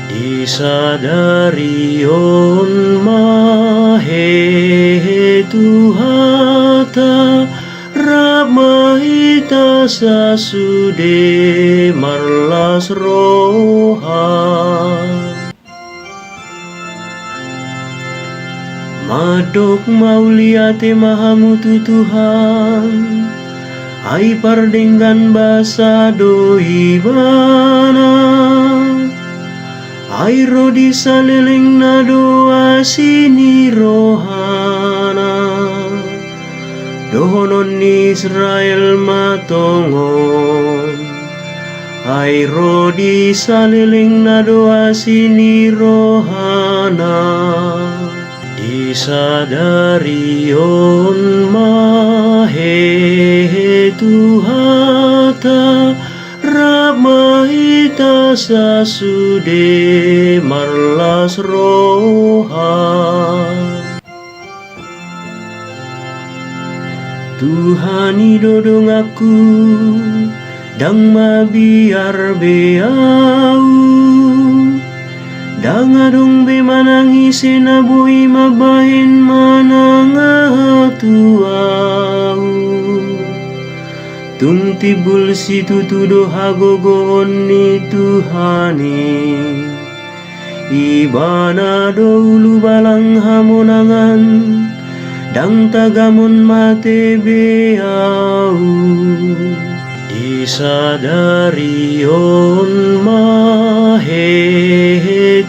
Disadari on mahe Tuhata Ramahita sasude marlas roha Madok mauliate mahamutu Tuhan Ai pardenggan basa doibana Ai rodi saleleng na doa sini rohana Dohonon Israel matongon Ai rodi saleleng na doa sini rohana Disadari on mahe Tuhata Ramahita sasude marlas roha Tuhani dodong aku dang mabiar beau dang adong be manangise na bui mabahin manangatuau Tung tibul si tutudo hagogon ni Tuhani Ibana dulu balang hamonangan Dang tagamon mate beau Disadari on mahe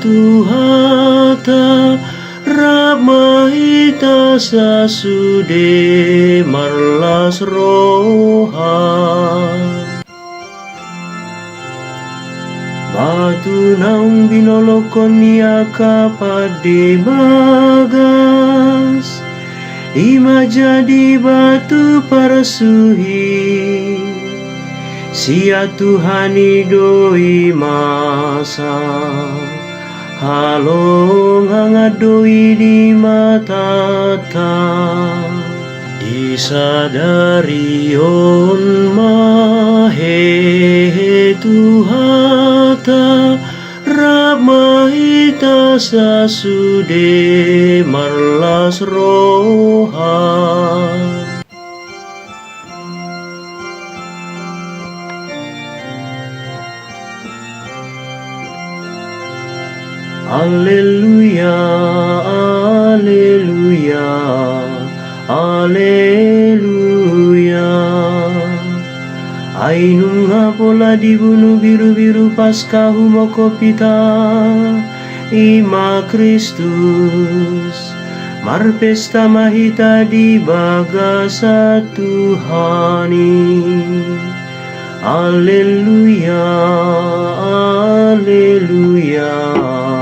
Tuhata Ramahita sasude marlas roha Batu naung binolokon niya kapade bagas Ima jadi batu parsuhi Sia Tuhani doi masa Halong hangadoi di matata Disadari on mahe Tuhata Ramahita sasude marlas roha Alleluia, alleluia, alleluia Ainung hapola dibunuh biru-biru pasca humoko pita Ima Kristus Marpesta mahita di bagasa Tuhani Alleluia, alleluia Alleluia